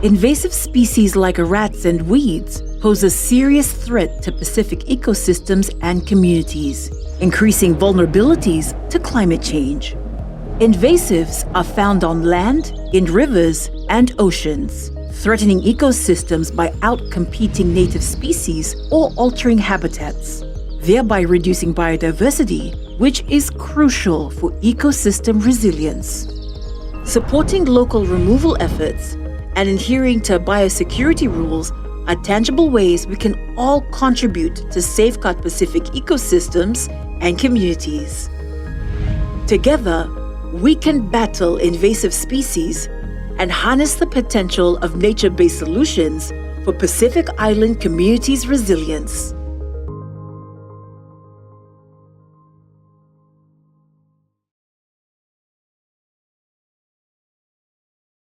Invasive species like rats and weeds pose a serious threat to Pacific ecosystems and communities, increasing vulnerabilities to climate change. Invasives are found on land, in rivers, and oceans, threatening ecosystems by outcompeting native species or altering habitats, thereby reducing biodiversity, which is crucial for ecosystem resilience. Supporting local removal efforts and adhering to biosecurity rules are tangible ways we can all contribute to safeguard Pacific ecosystems and communities. Together, we can battle invasive species and harness the potential of nature-based solutions for Pacific Island communities' resilience.